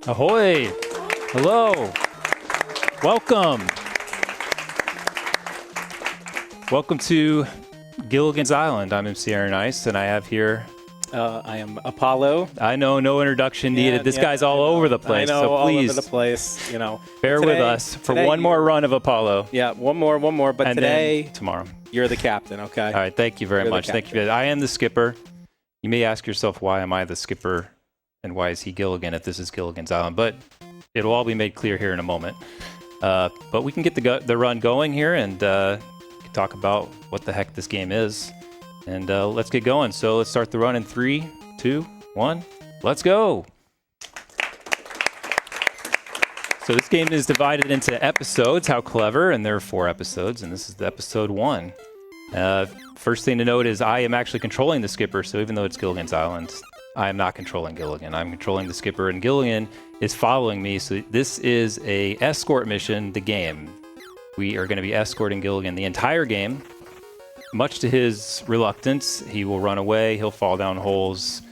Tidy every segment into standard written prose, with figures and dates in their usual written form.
Ahoy! Hello! Welcome! Welcome to Gilligan's Island. I'm MC Aaron Ice, and I have here... I am Apollo. I know, no introduction needed. This guy's all over the place, I know, so please... all over the place, you know. Bear with us for one more run of Apollo. Yeah, one more, but and today... then tomorrow. You're the captain, okay? All right, thank you very much. Thank you. I am the skipper. You may ask yourself, why am I the skipper, and why is he Gilligan if this is Gilligan's Island? But it'll all be made clear here in a moment. But we can get the run going here and talk about what the heck this game is. And let's get going. So let's start the run in 3, 2, 1. Let's go. So this game is divided into episodes. How clever. And there are 4 episodes, and this is the episode 1. First thing to note is I am actually controlling the skipper. So even though it's Gilligan's Island, I am not controlling Gilligan. I'm controlling the skipper, and Gilligan is following me. So this is a escort mission, the game. We are going to be escorting Gilligan the entire game. Much to his reluctance, he will run away, he'll fall down holes,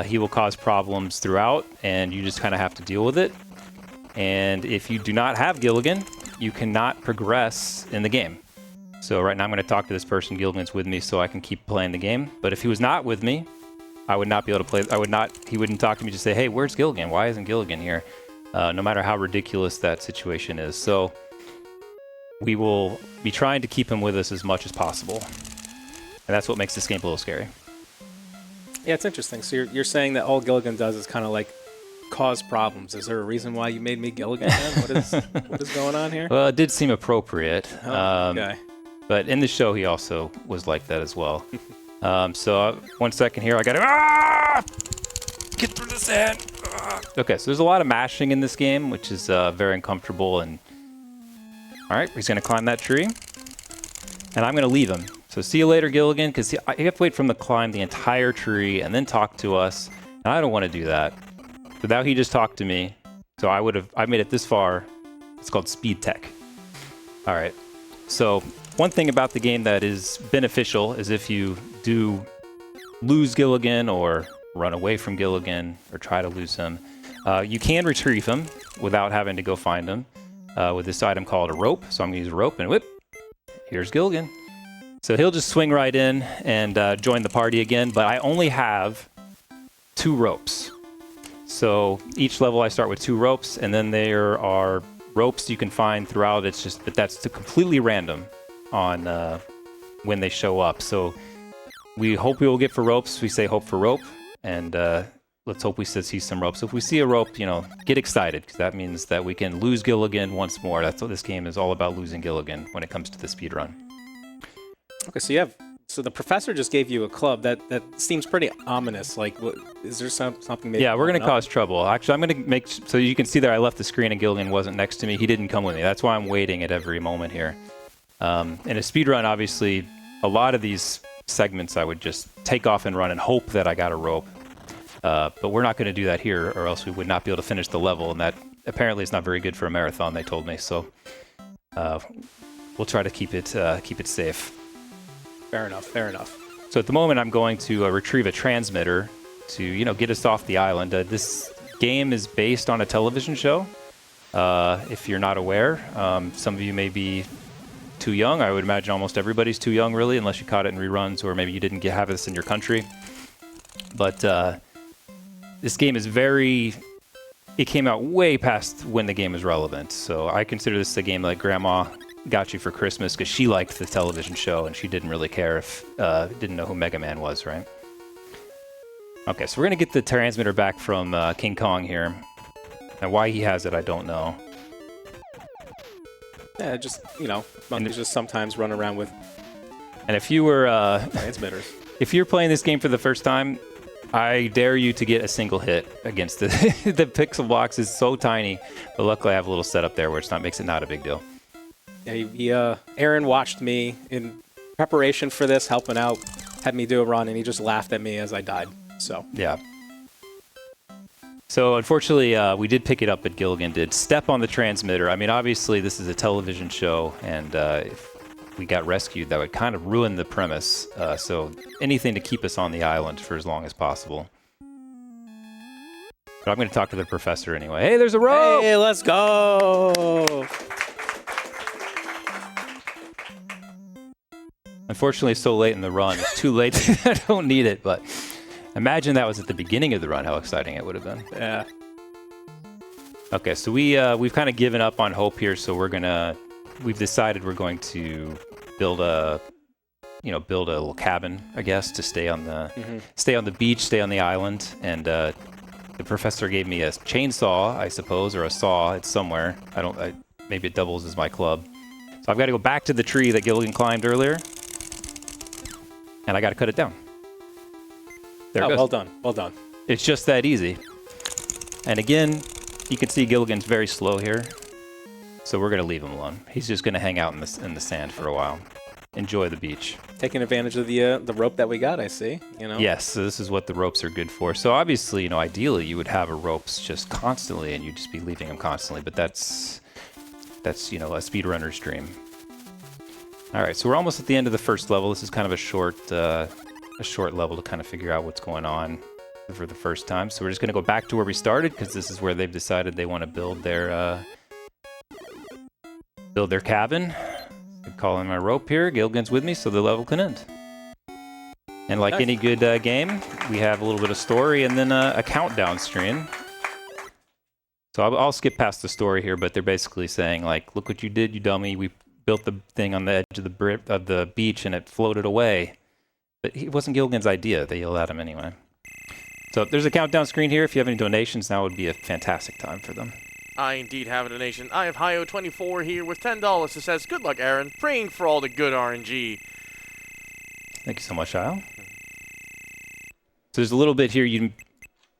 he will cause problems throughout, and you just kind of have to deal with it. And if you do not have Gilligan, you cannot progress in the game. So right now I'm going to talk to this person. Gilligan's with me, so I can keep playing the game. But if he was not with me, I would not be able to play. He wouldn't talk to me, just say, hey, where's Gilligan? Why isn't Gilligan here? No matter how ridiculous that situation is. So we will be trying to keep him with us as much as possible. And that's what makes this game a little scary. Yeah, it's interesting. So you're saying that all Gilligan does is kind of like cause problems. Is there a reason why you made me Gilligan then? What is going on here? Well, it did seem appropriate. Okay. But in the show, he also was like that as well. So 1 second here. I got to... Get through the sand! Okay, so there's a lot of mashing in this game, which is very uncomfortable. And all right, he's going to climb that tree. And I'm going to leave him. So see you later, Gilligan, because you have to wait for him to climb the entire tree and then talk to us. And I don't want to do that. So now he just talked to me. So I made it this far. It's called speed tech. All right. So one thing about the game that is beneficial is if you do lose Gilligan or run away from Gilligan or try to lose him, you can retrieve him without having to go find him with this item called a rope. So I'm going to use a rope and whip. Here's Gilligan. So he'll just swing right in and join the party again, but I only have 2 ropes. So each level I start with 2 ropes, and then there are ropes you can find throughout. But that's completely random on when they show up. So we hope we will get for ropes. We say hope for rope, and let's hope we see some ropes. So if we see a rope, get excited, because that means that we can lose Gilligan once more. That's what this game is all about, losing Gilligan when it comes to the speedrun. Okay, so the professor just gave you a club. That seems pretty ominous. Like, what, is there something maybe? Yeah, we're going to cause trouble. Actually, I'm going to make... So you can see there I left the screen and Gilligan wasn't next to me. He didn't come with me. That's why I'm waiting at every moment here. In a speedrun, obviously, a lot of these segments I would just take off and run and hope that I got a rope. But we're not going to do that here, or else we would not be able to finish the level. And that apparently is not very good for a marathon, they told me. So we'll try to keep it safe. Fair enough. So at the moment, I'm going to retrieve a transmitter to, get us off the island. This game is based on a television show. If you're not aware, some of you may be too young. I would imagine almost everybody's too young, really, unless you caught it in reruns or maybe you didn't have this in your country. But this game is it came out way past when the game was relevant. So I consider this a game like Grandma got you for Christmas because she liked the television show and she didn't really care if didn't know who Mega Man was, right? Okay, so we're gonna get the transmitter back from King Kong here. And why he has it, I don't know. Yeah, just monkeys just sometimes run around with. And if you were transmitters, if you're playing this game for the first time, I dare you to get a single hit against the the pixel box is so tiny. But luckily, I have a little setup there where makes it not a big deal. Yeah, Aaron watched me in preparation for this, helping out, had me do a run, and he just laughed at me as I died. So yeah. So unfortunately, we did pick it up, but Gilligan did step on the transmitter. I mean, obviously, this is a television show, and if we got rescued, that would kind of ruin the premise. So anything to keep us on the island for as long as possible. But I'm going to talk to the professor anyway. Hey, there's a rope! Hey, let's go! Unfortunately, it's so late in the run. It's too late. I don't need it, but imagine that was at the beginning of the run, how exciting it would have been. Yeah. Okay, so we've kind of given up on hope here, so we've decided we're going to build a little cabin, I guess, to stay on the beach, stay on the island, and the professor gave me a chainsaw, I suppose, or a saw. It's somewhere. Maybe it doubles as my club. So I've got to go back to the tree that Gilligan climbed earlier, and I got to cut it down. There it goes. Well done. Well done. It's just that easy. And again, you can see Gilligan's very slow here, so we're going to leave him alone. He's just going to hang out in the sand for a while. Enjoy the beach. Taking advantage of the rope that we got, I see. Yes, so this is what the ropes are good for. So obviously, ideally you would have a ropes just constantly, and you'd just be leaving them constantly. But that's a speedrunner's dream. All right, so we're almost at the end of the first level. This is kind of a short level to kind of figure out what's going on for the first time. So we're just going to go back to where we started, because this is where they've decided they want to build their cabin. I'm calling my rope here. Gilligan's with me, so the level can end. And like any good game, we have a little bit of story and then a countdown screen. So I'll skip past the story here, but they're basically saying, like, look what you did, you dummy. We built the thing on the edge of the beach, and it floated away. But it wasn't Gilligan's idea. They yelled at him anyway. So there's a countdown screen here. If you have any donations, now would be a fantastic time for them. I indeed have a donation. I have Hio24 here with $10 that says, good luck, Aaron. Praying for all the good RNG. Thank you so much, Kyle. So there's a little bit here.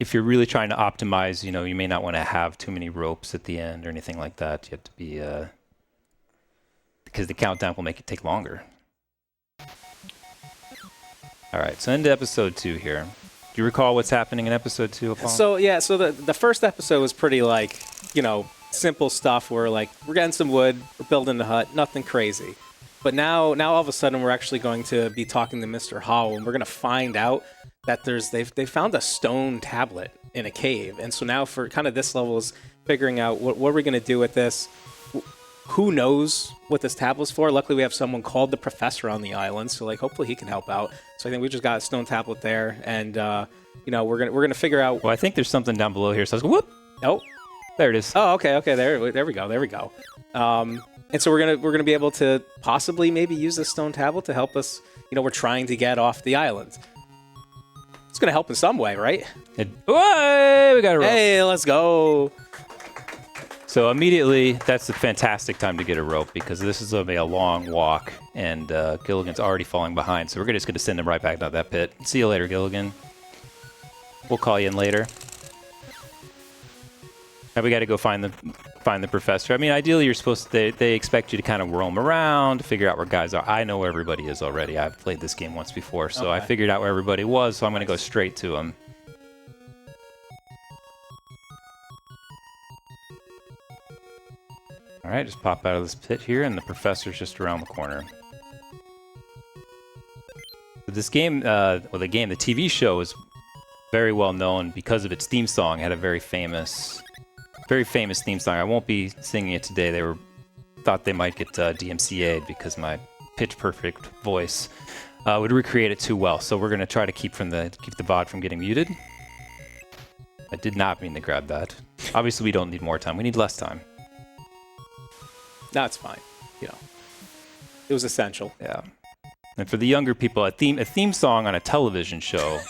If you're really trying to optimize, you may not want to have too many ropes at the end or anything like that. You have to be, because the countdown will make it take longer. All right, so into episode 2 here. Do you recall what's happening in episode 2, Apollo? So the first episode was pretty simple stuff where we're getting some wood, we're building the hut, nothing crazy. But now all of a sudden we're actually going to be talking to Mr. Howell, and we're going to find out that they found a stone tablet in a cave. And so now for kind of this level is figuring out what are we going to do with this. Who knows what this tablet's for? Luckily, we have someone called the professor on the island, so hopefully he can help out. So I think we just got a stone tablet there, and we're gonna figure out. Well, I think there's something down below here. So I was going, whoop! Oh, there it is. Oh, okay, there we go. And so we're gonna be able to possibly maybe use this stone tablet to help us. We're trying to get off the island. It's gonna help in some way, right? We got a rope. Hey, let's go. So immediately, that's a fantastic time to get a rope, because this is going to be a long walk, and Gilligan's already falling behind. So we're just going to send him right back down that pit. See you later, Gilligan. We'll call you in later. Now we got to go find the professor. I mean, ideally, you're supposed to. They expect you to kind of roam around, figure out where guys are. I know where everybody is already. I've played this game once before, so I figured out where everybody was. So I'm going to go straight to him. All right, just pop out of this pit here, and the professor's just around the corner. This game, the TV show is very well known because of its theme song. It had a very famous theme song. I won't be singing it today. They thought they might get DMCA'd because my pitch-perfect voice would recreate it too well. So we're going to try to keep the VOD from getting muted. I did not mean to grab that. Obviously, we don't need more time. We need less time. No, it's fine. It was essential. Yeah. And for the younger people, a theme song on a television show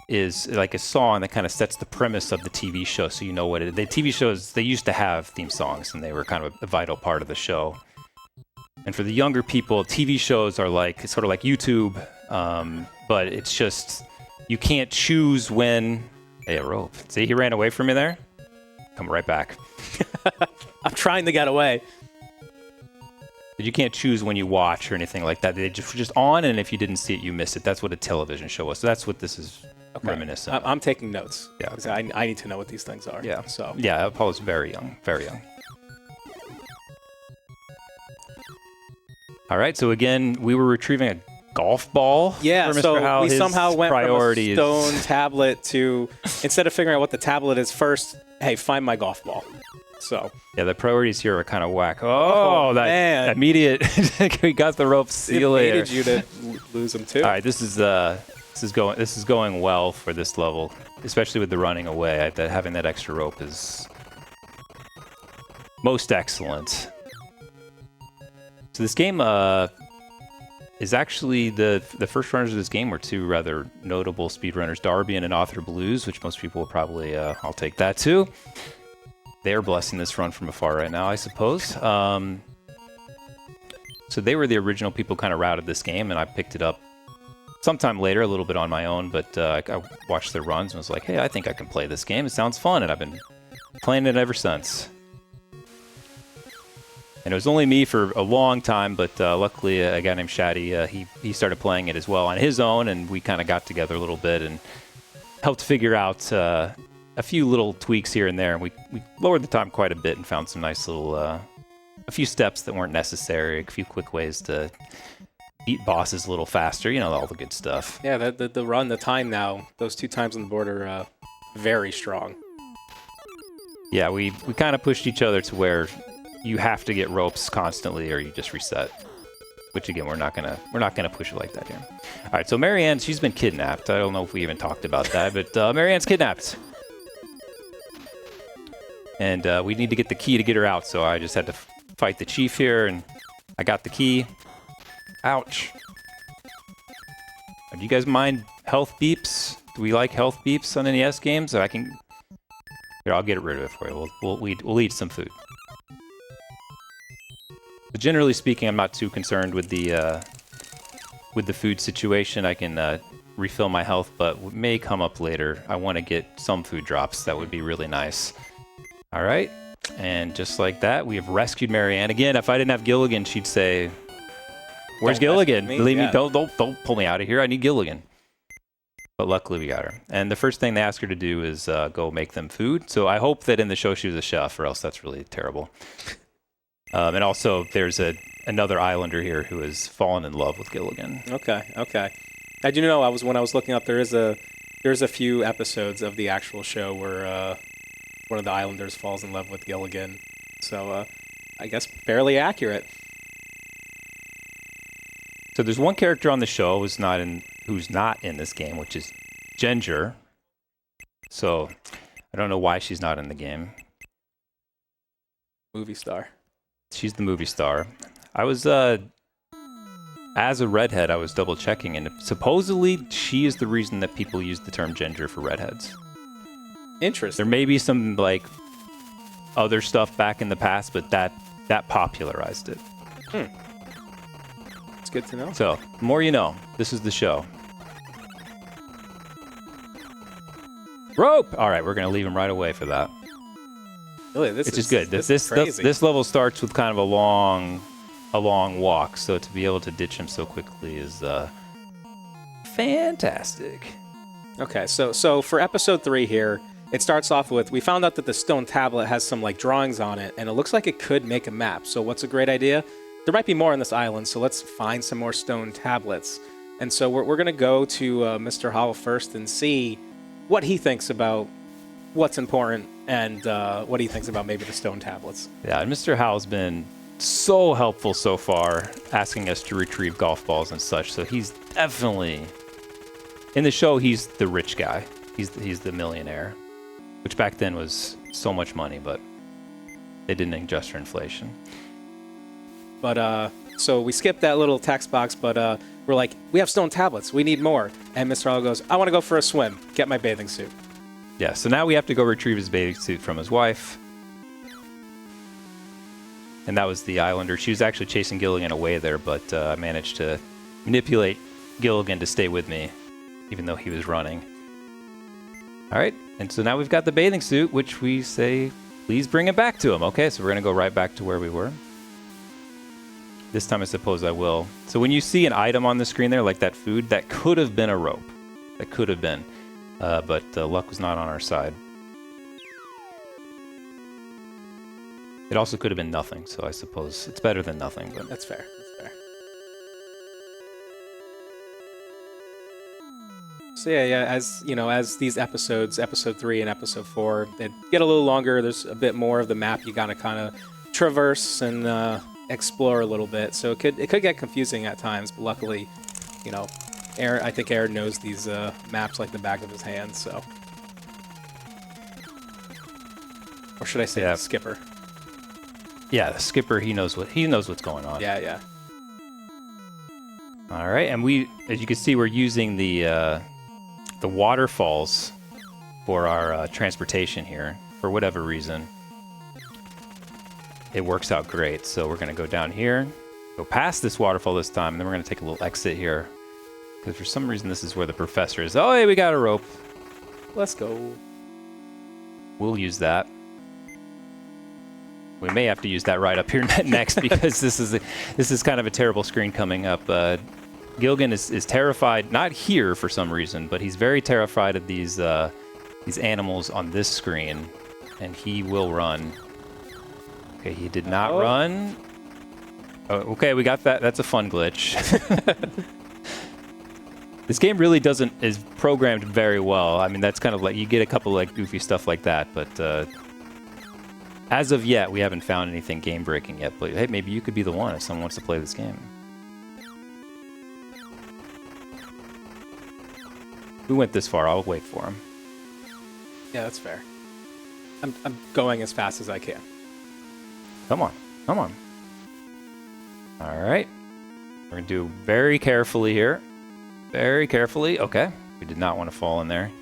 is like a song that kind of sets the premise of the TV show, so you know what it is. The TV shows, they used to have theme songs, and they were kind of a vital part of the show. And for the younger people, TV shows are sort of like YouTube, but it's just, you can't choose when... Hey, a rope. See, he ran away from me there? Come right back. I'm trying to get away. You can't choose when you watch or anything like that. They just on, and if you didn't see it, you missed it. That's what a television show was. So that's what this is reminiscent of. I'm taking notes. Yeah. Because I need to know what these things are. Yeah. So. Yeah, Apollo's very young. Very young. All right, so again, we were retrieving golf ball. Yeah, for Mr. so Howell. we His somehow went from a priority stone tablet to, instead of figuring out what the tablet is first, hey, find my golf ball. So Yeah, the priorities here are kind of whack. Oh, that man. immediate. We got the rope. See you later. It needed you to lose them too. All right, this is going well for this level, especially with the running away. Having that extra rope is most excellent. So this game is actually the first runners of this game were two rather notable speedrunners, Darby and Author Blues, which most people will probably I'll take that too. They're blessing this run from afar right now, I suppose. So they were the original people kind of routed this game, and I picked it up sometime later, a little bit on my own, but I watched their runs and was like, hey, I think I can play this game. It sounds fun, and I've been playing it ever since. And it was only me for a long time, but luckily a guy named Shaddy, he started playing it as well on his own, and we kind of got together a little bit and helped figure out a few little tweaks here and there. And we lowered the time quite a bit and found some nice little, a few steps that weren't necessary, a few quick ways to beat bosses a little faster, all the good stuff. Yeah, the run, the time now, those 2 times on the board are very strong. Yeah, we kind of pushed each other to where you have to get ropes constantly or you just reset. Which again, we're not gonna push it like that here. All right, so Marianne, she's been kidnapped. I don't know if we even talked about that, but Marianne's kidnapped. And we need to get the key to get her out, so I just had to fight the chief here, and I got the key. Ouch. Do you guys mind health beeps? Do we like health beeps on NES games? Here, I'll get rid of it for you. We'll eat some food. But generally speaking, I'm not too concerned with the food situation. I can refill my health, but what may come up later, I want to get some food drops. That would be really nice. All right, and just like that, we have rescued Marianne. Again, if I didn't have Gilligan, she'd say, "Where's Gilligan? Leave me! Don't pull me out of here. I need Gilligan." But luckily, we got her. And the first thing they ask her to do is go make them food. So I hope that in the show she was a chef, or else that's really terrible. And also, there's another islander here who has fallen in love with Gilligan. Okay. I do know. When I was looking up, there's a few episodes of the actual show where one of the islanders falls in love with Gilligan. So I guess fairly accurate. So there's one character on the show who's not in this game, which is Ginger. So I don't know why she's not in the game. Movie star. She's the movie star. I was as a redhead, I was double checking, and supposedly she is the reason that people use the term ginger for redheads. Interesting. There may be some other stuff back in the past, but that popularized it. It's good to know. So, the more you know. This is the show. Rope! All right, we're going to leave him right away for that. Really, Which is good. Crazy. This level starts with kind of a long walk, so to be able to ditch him so quickly is fantastic. Okay, so for episode 3 here, it starts off with, we found out that the stone tablet has some drawings on it, and it looks like it could make a map. So what's a great idea? There might be more on this island, so let's find some more stone tablets. And so we're going to go to Mr. Howell first and see what he thinks about what's important and what he thinks about maybe the stone tablets. Yeah, and Mr. Howell's been so helpful so far, asking us to retrieve golf balls and such, so he's definitely... In the show, he's the rich guy. He's the millionaire, which back then was so much money, but they didn't adjust for inflation. But so we skipped that little text box, but we're like, we have stone tablets. We need more. And Mr. Howell goes, I want to go for a swim. Get my bathing suit. Yeah, so now we have to go retrieve his bathing suit from his wife. And that was the islander. She was actually chasing Gilligan away there, but I managed to manipulate Gilligan to stay with me, even though he was running. All right, and so now we've got the bathing suit, which we say, please bring it back to him. Okay, so we're going to go right back to where we were. This time I suppose I will. So when you see an item on the screen there, like that food, that could have been a rope. That could have been. But luck was not on our side. It also could have been nothing, so I suppose it's better than nothing. But That's fair. So yeah, as you know, as these episodes, episode 3 and episode 4, they get a little longer. There's a bit more of the map you gotta kind of traverse and explore a little bit. So it could get confusing at times, but luckily, you know, I think Aaron knows these maps like the back of his hand. So, or should I say Yeah. Skipper? Yeah, the skipper, he knows what's going on. Yeah. All right, and as you can see, we're using the waterfalls for our transportation here. For whatever reason, it works out great. So we're going to go down here, go past this waterfall this time, and then we're going to take a little exit here. Because for some reason, this is where the professor is. Oh, hey, we got a rope. Let's go. We'll use that. We may have to use that right up here next because this is kind of a terrible screen coming up. Gilligan is terrified, not here for some reason, but he's very terrified of these animals on this screen, and he will run. Okay, he did not run. Oh, okay, we got that. That's a fun glitch. This game really is programmed very well. I mean, that's kind of like, you get a couple like goofy stuff like that, but as of yet, we haven't found anything game-breaking yet. But hey, maybe you could be the one if someone wants to play this game. We went this far. I'll wait for him. Yeah, that's fair. I'm going as fast as I can. Come on. All right. We're going to do very carefully here. Very carefully. Okay. We did not want to fall in there.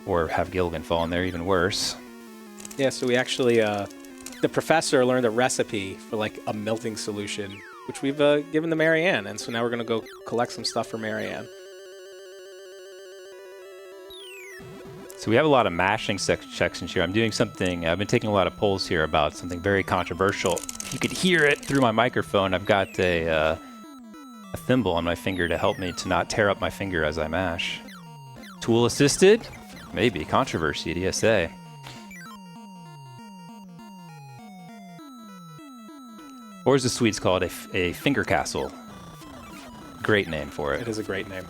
Or have Gilligan fall in there, even worse. Yeah, so we actually, the professor learned a recipe for like a melting solution, which we've given to Marianne, and so now we're gonna go collect some stuff for Marianne. So we have a lot of mashing sections here. I'm doing something, I've been taking a lot of polls here about something very controversial. You could hear it through my microphone. I've got a thimble on my finger to help me to not tear up my finger as I mash. Tool assisted? Maybe. Controversy at ESA. Or as the Swedes call it, a finger castle. Great name for it. It is a great name.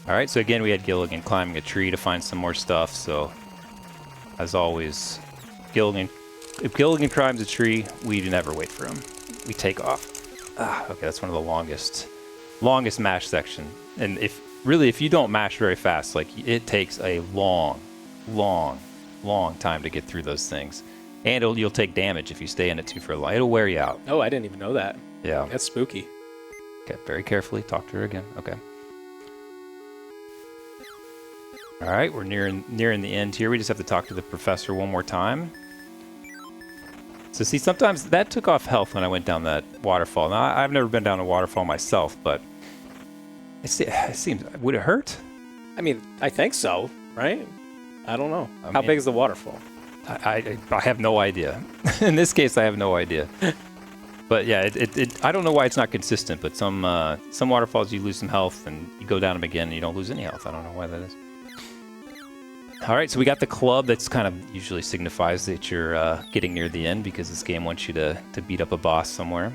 All right, so again, we had Gilligan climbing a tree to find some more stuff. So, as always, if Gilligan climbs a tree, we never wait for him. We take off. Okay, that's one of the longest mash section. And if you don't mash very fast, like it takes a long time to get through those things. And you'll take damage if you stay in it too for long. It'll wear you out. Oh, I didn't even know that. Yeah. That's spooky. Okay, very carefully. Talk to her again. Okay. All right, we're nearing the end here. We just have to talk to the professor one more time. So see, sometimes that took off health when I went down that waterfall. Now, I've never been down a waterfall myself, but it seems, would it hurt? I mean, I think so, right? I don't know. How big is the waterfall? I have no idea. In this case, I have no idea. But yeah, I don't know why it's not consistent, but some waterfalls you lose some health and you go down them again and you don't lose any health. I don't know why that is. All right, so we got the club. That's kind of usually signifies that you're getting near the end because this game wants you to beat up a boss somewhere.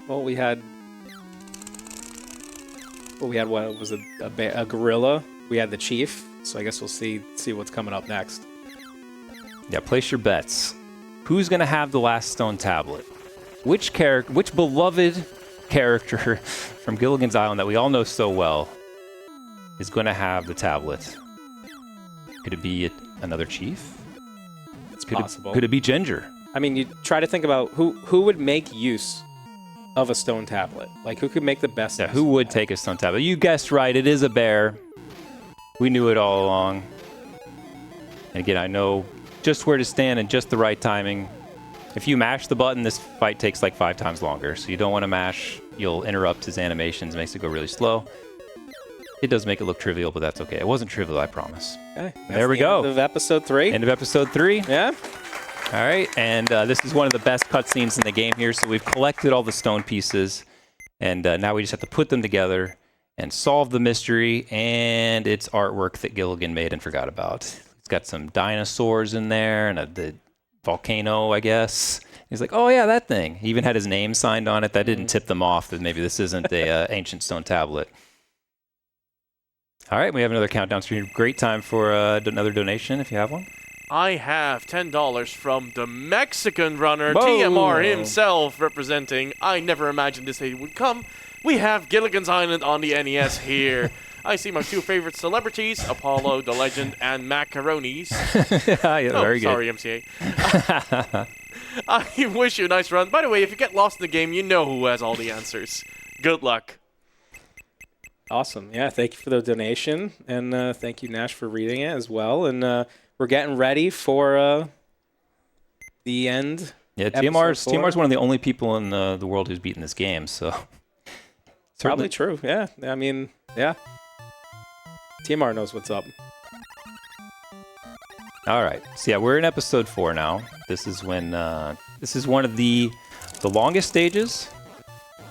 Well, we had what was it? A gorilla. We had the chief. So I guess we'll see what's coming up next. Yeah, place your bets. Who's gonna have the last stone tablet? Which beloved character from Gilligan's Island that we all know so well is going to have the tablet? Could it be another chief? It's possible. Could it be Ginger? I mean, you try to think about who would make use of a stone tablet. Like, who could make the best? Yeah, who would take a stone tablet? You guessed right. It is a bear. We knew it all along. And again, I know just where to stand and just the right timing. If you mash the button, this fight takes like 5 times longer. So you don't want to mash. You'll interrupt his animations. It makes it go really slow. It does make it look trivial, but that's okay. It wasn't trivial, I promise. Okay. There we go. End of episode 3. End of episode 3. Yeah. All right, and this is one of the best cutscenes in the game here. So we've collected all the stone pieces, and now we just have to put them together and solve the mystery. And it's artwork that Gilligan made and forgot about. It's got some dinosaurs in there and the volcano, I guess. He's like, oh yeah, that thing. He even had his name signed on it. That didn't tip them off that maybe this isn't a ancient stone tablet. All right, we have another countdown screen. Great time for another donation if you have one. I have $10 from the Mexican runner, Whoa. TMR himself, representing I never imagined this day would come. We have Gilligan's Island on the NES here. I see my two favorite celebrities, Apollo, the Legend, and Macaronis. Yeah, very good. Sorry, MCA. I wish you a nice run. By the way, if you get lost in the game, you know who has all the answers. Good luck. Awesome. Yeah, thank you for the donation. And thank you, Nash, for reading it as well. And we're getting ready for the end. Yeah, Episode 4. TMR's one of the only people in the world who's beaten this game, so... Probably true, yeah. I mean, yeah. TMR knows what's up. All right. So yeah, we're in episode 4 now. This is when this is one of the longest stages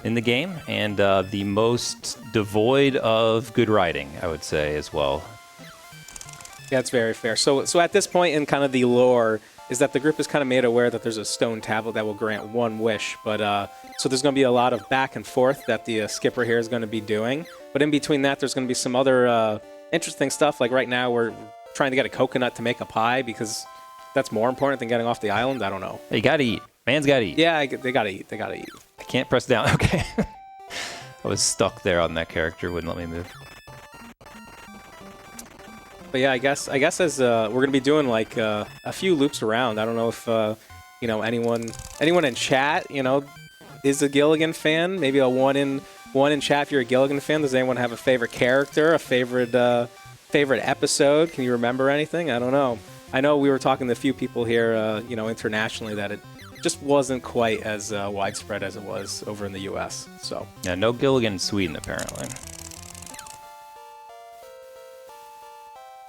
in the game and the most devoid of good writing, I would say, as well. Yeah, it's very fair. So at this point in kind of the lore is that the group is kind of made aware that there's a stone tablet that will grant one wish, but so there's going to be a lot of back and forth that the skipper here is going to be doing. But in between that, there's going to be some other interesting stuff. Like right now, we're trying to get a coconut to make a pie because that's more important than getting off the island. I don't know. You gotta eat. Man's gotta eat. Yeah, they gotta eat. They gotta eat. I can't press down. Okay. I was stuck there on that character. Wouldn't let me move. But yeah, I guess as we're gonna be doing like a few loops around. I don't know if you know anyone in chat is a Gilligan fan. Maybe a one in chat if you're a Gilligan fan. Does anyone have a favorite character, a favorite episode? Can you remember anything? I don't know. I know we were talking to a few people here, internationally, that it just wasn't quite as widespread as it was over in the U.S. So yeah, no Gilligan in Sweden apparently.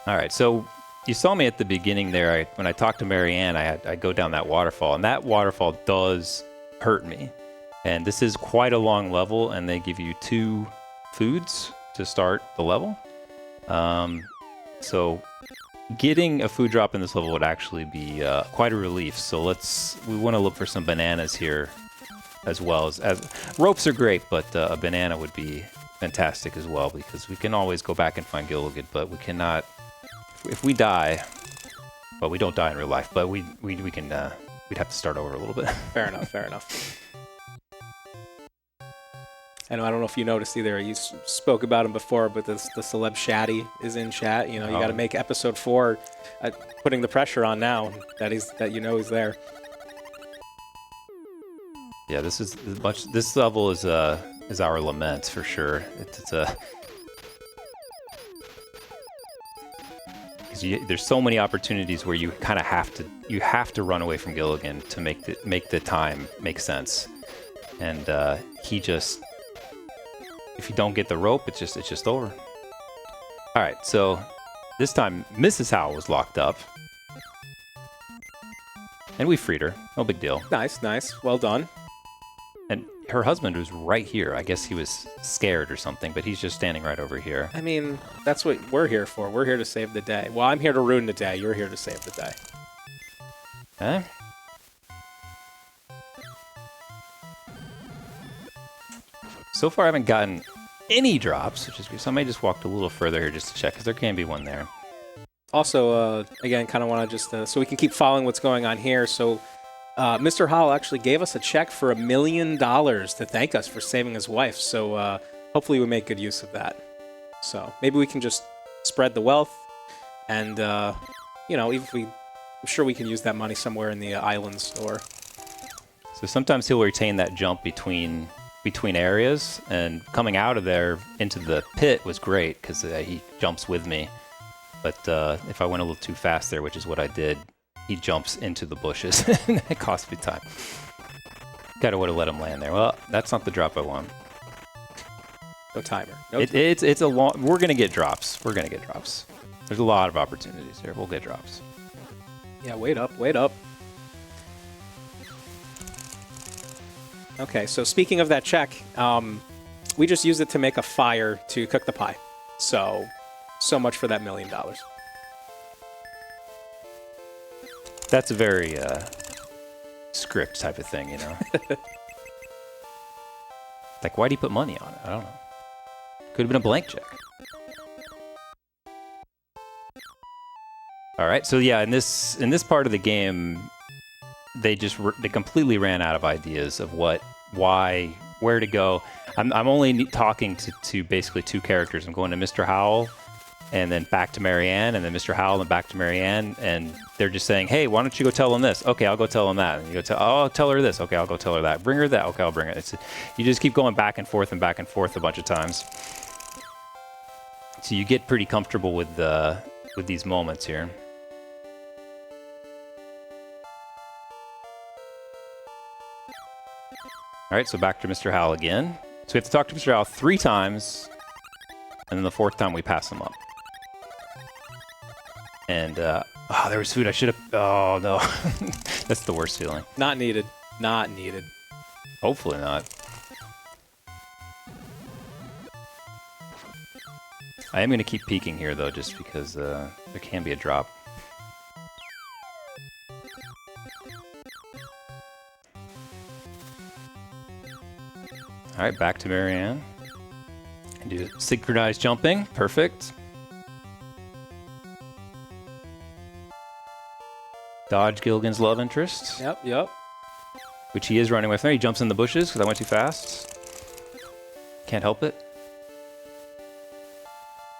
All right, so you saw me at the beginning there. When I talked to Marianne, I go down that waterfall, and that waterfall does hurt me. And this is quite a long level, and they give you 2 foods to start the level. So getting a food drop in this level would actually be quite a relief. So we want to look for some bananas here, as well as ropes are great, but a banana would be fantastic as well, because we can always go back and find Gilligan, but we cannot. If we die, well, we don't die in real life, but we can we'd have to start over a little bit. Fair enough. And I don't know if you noticed either. You spoke about him before, but the celeb Shaddy is in chat. You got to make episode 4, putting the pressure on now that he's there. Yeah, this level is our lament for sure. There's so many opportunities where you kind of have to run away from Gilligan to make the time make sense, and he just. If you don't get the rope, it's just over. All right, so this time Mrs. Howell was locked up, and we freed her. No big deal. Nice. Well done. And her husband was right here. I guess he was scared or something, but he's just standing right over here. I mean, that's what we're here for. We're here to save the day. Well, I'm here to ruin the day. You're here to save the day. Okay. So far, I haven't gotten any drops, which is good. So I may just walk a little further here just to check, because there can be one there. Also, again, kind of want to just, so we can keep following what's going on here. So Mr. Howell actually gave us a check for $1 million to thank us for saving his wife. So hopefully we make good use of that. So maybe we can just spread the wealth. And, even if I'm sure we can use that money somewhere in the island store. So sometimes he'll retain that jump between areas, and coming out of there into the pit was great because he jumps with me. But if I went a little too fast there, which is what I did, he jumps into the bushes. It cost me time. Gotta would have let him land there. Well, that's not the drop I want. No timer. It's a long. We're gonna get drops. There's a lot of opportunities here. We'll get drops. Yeah, wait up. Okay, so speaking of that check, we just used it to make a fire to cook the pie. So much for that $1 million. That's a very script type of thing, you know? Like, why'd he put money on it? I don't know. Could have been a blank check. All right, so yeah, in this part of the game, they completely ran out of ideas of what, why, where to go. I'm only talking to basically two characters. I'm going to Mr. Howell, and then back to Marianne, and then Mr. Howell, and back to Marianne, and they're just saying, hey, why don't you go tell them this? Okay, I'll go tell them that. And you go tell, oh, I'll tell her this. Okay, I'll go tell her that. Bring her that. Okay, I'll bring it. You just keep going back and forth a bunch of times. So you get pretty comfortable with these moments here. All right, so back to Mr. Howell again. So we have to talk to Mr. Howell 3 times, and then the 4th time we pass him up. And, oh, there was food. I should have, oh, no. That's the worst feeling. Not needed. Not needed. Hopefully not. I am going to keep peeking here, though, just because there can be a drop. All right, back to Marianne. And do synchronized jumping. Perfect. Dodge Gilligan's love interest. Yep. Which he is running with me. He jumps in the bushes because I went too fast. Can't help it.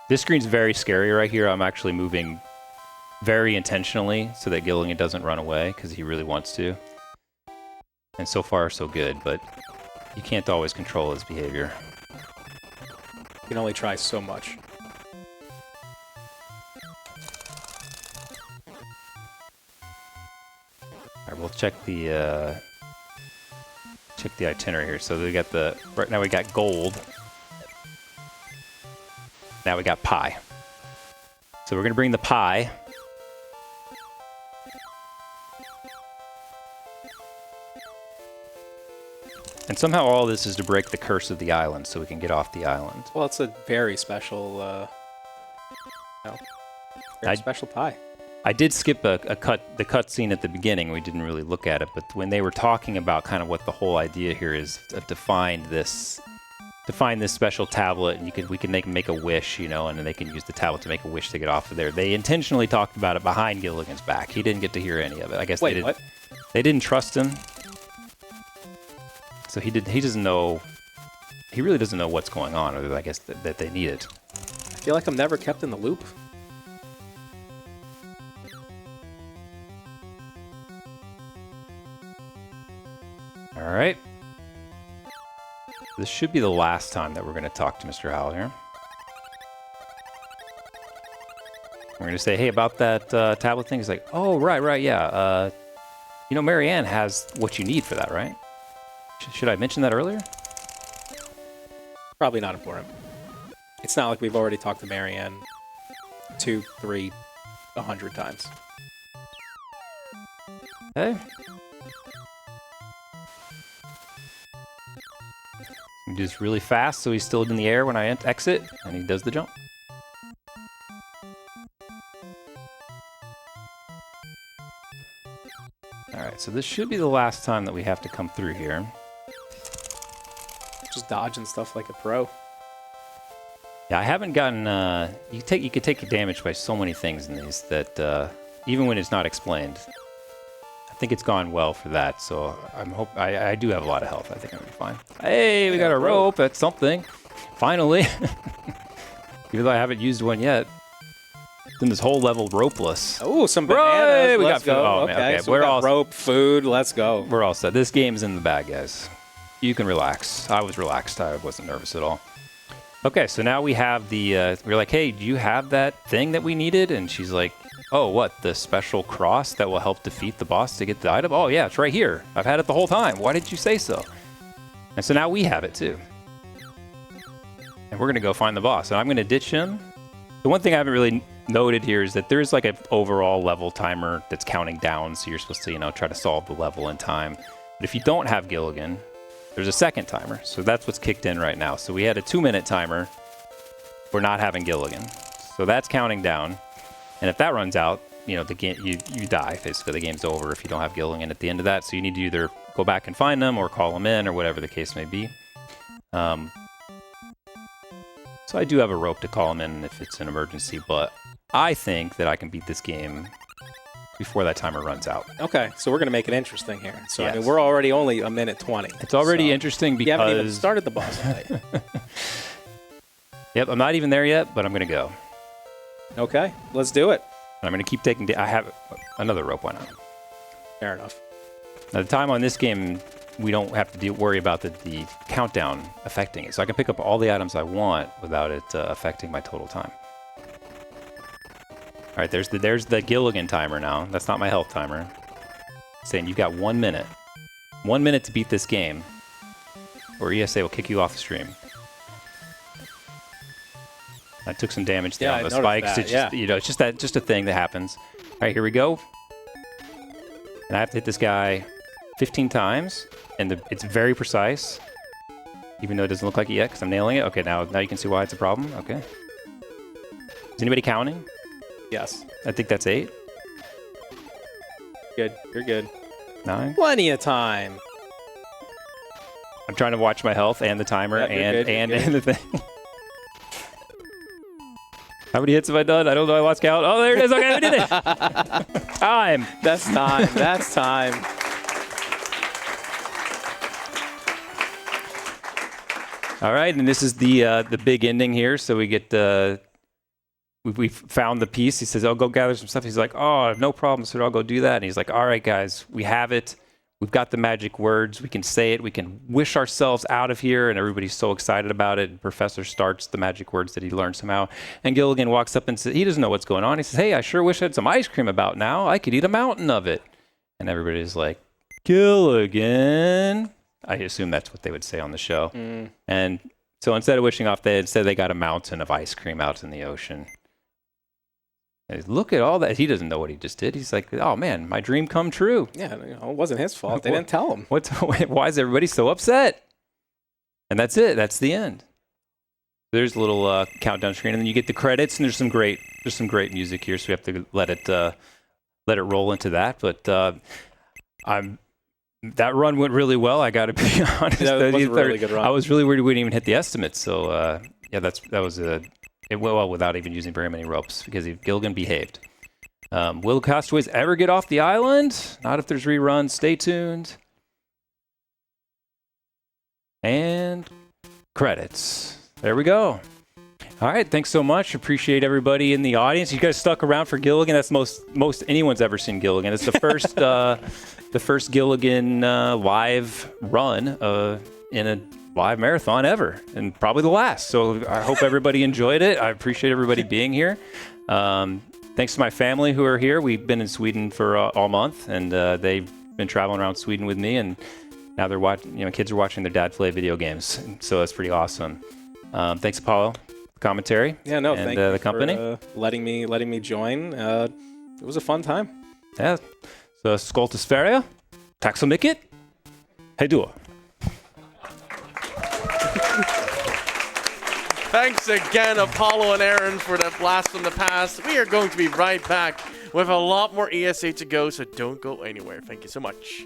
This screen's very scary right here. I'm actually moving very intentionally so that Gilligan doesn't run away because he really wants to. And so far, so good, but you can't always control his behavior. You can only try so much. All right, we'll check the itinerary here. So we got right now we got gold. Now we got pie. So we're gonna bring the pie. And somehow all this is to break the curse of the island so we can get off the island. Well, it's a very special, very special pie. I did skip the cutscene at the beginning. We didn't really look at it, but when they were talking about kind of what the whole idea here is to find this special tablet, and we can make a wish, you know, and then they can use the tablet to make a wish to get off of there. They intentionally talked about it behind Gilligan's back. He didn't get to hear any of it. I guess Wait, what? They didn't trust him. So he doesn't know. He really doesn't know what's going on, or I guess that they need it. I feel like I'm never kept in the loop. All right. This should be the last time that we're going to talk to Mr. Howell here. We're going to say, hey, about that tablet thing. He's like, oh, right, yeah. You know, Marianne has what you need for that, right? Should I mention that earlier? Probably not important. It's not like we've already talked to Marianne 2, 3, 100 times. Hey. He does really fast, so he's still in the air when I exit, and he does the jump. Alright, so this should be the last time that we have to come through here. Just dodging stuff like a pro. Yeah, I haven't gotten... you could take damage by so many things in these that even when it's not explained, I think it's gone well for that, so I do have a lot of health. I think I'm gonna be fine. Hey, we got a rope. That's something. Finally. Even though I haven't used one yet. Then this whole level ropeless. Oh, some bananas. Right, we let's got go. Oh, okay, man, okay. So we got rope, food. Let's go. We're all set. This game's in the bag, guys. You can relax. I was relaxed. I wasn't nervous at all. Okay, so now we have the... we're like, hey, do you have that thing that we needed? And she's like, oh, what? The special cross that will help defeat the boss to get the item? Oh, yeah, it's right here. I've had it the whole time. Why did you say so? And so now we have it, too. And we're going to go find the boss. And I'm going to ditch him. The one thing I haven't really noted here is that there's like an overall level timer that's counting down. So you're supposed to, you know, try to solve the level in time. But if you don't have Gilligan, there's a second timer. So that's what's kicked in right now. So we had a 2-minute timer for not having Gilligan. So that's counting down. And if that runs out, you know, the game, you die. Basically, the game's over if you don't have Gilligan at the end of that. So you need to either go back and find them or call them in or whatever the case may be. So I do have a rope to call them in if it's an emergency, but I think that I can beat this game before that timer runs out. Okay, so we're going to make it interesting here. So, I mean, Yes. we're already only a minute 20. It's already so interesting because... You haven't even started the boss fight. Yep, I'm not even there yet, but I'm going to go. Okay, let's do it. And I'm going to keep taking... I have another rope, why not? Fair enough. Now, the time on this game, we don't have to worry about the countdown affecting it. So I can pick up all the items I want without it affecting my total time. All right, there's the Gilligan timer now. That's not my health timer. It's saying you've got 1 minute. 1 minute to beat this game, or ESA will kick you off the stream. I took some damage there Yeah, on the I noticed spikes. that, It's just, you know, it's just a thing that happens. All right, here we go. And I have to hit this guy 15 times, and it's very precise, even though it doesn't look like it yet because I'm nailing it. Okay, now you can see why it's a problem. Okay. Is anybody counting? Yes. I think that's 8. Good. You're good. 9. Plenty of time. I'm trying to watch my health and the timer Yep, you're good, you're and good. the thing. How many hits have I done? I don't know. I lost count. Oh, there it is. Okay, we did it. Time. That's time. That's time. All right, and this is the big ending here. So we get we found the piece. He says, "Oh, go gather some stuff." He's like, "Oh, no problem, sir. I'll go do that." And he's like, "All right, guys, we have it. We've got the magic words. We can say it. We can wish ourselves out of here." And everybody's so excited about it. And Professor starts the magic words that he learned somehow. And Gilligan walks up and says, he doesn't know what's going on. He says, "Hey, I sure wish I had some ice cream about now. I could eat a mountain of it." And everybody's like, "Gilligan." I assume that's what they would say on the show. And so instead of wishing off, they got a mountain of ice cream out in the ocean. And look at all that. He doesn't know what he just did. He's like, "Oh man, my dream come true." Yeah, you know, it wasn't his fault. They didn't tell him. Why is everybody so upset? And that's it. That's the end. There's a little countdown screen, and then you get the credits. And there's some great music here, so we have to let it roll into that. But that run went really well. I got to be honest. Yeah, it was a really good run. I was really worried we wouldn't even hit the estimates. So yeah, it went well without even using very many ropes because Gilligan behaved. Will castaways ever get off the island? Not if there's reruns. Stay tuned. And credits. There we go. All right, thanks so much. Appreciate everybody in the audience. You guys stuck around for Gilligan. That's most anyone's ever seen Gilligan. It's the first the first Gilligan live run in a live marathon ever, and probably the last. So I hope everybody enjoyed it. I appreciate everybody being here. Thanks to my family who are here. We've been in Sweden for all month, and they've been traveling around Sweden with me, and now they're watching. You know, kids are watching their dad play video games, so that's pretty awesome. Thanks, Apollo. Commentary. Yeah, no, and thank you the company for letting me join. It was a fun time. Ja, så skål till Sverige. Tack så mycket. Hej då. Thanks again, Apollo and Aaron, for that blast from the past. We are going to be right back with a lot more ESA to go, so don't go anywhere. Thank you so much.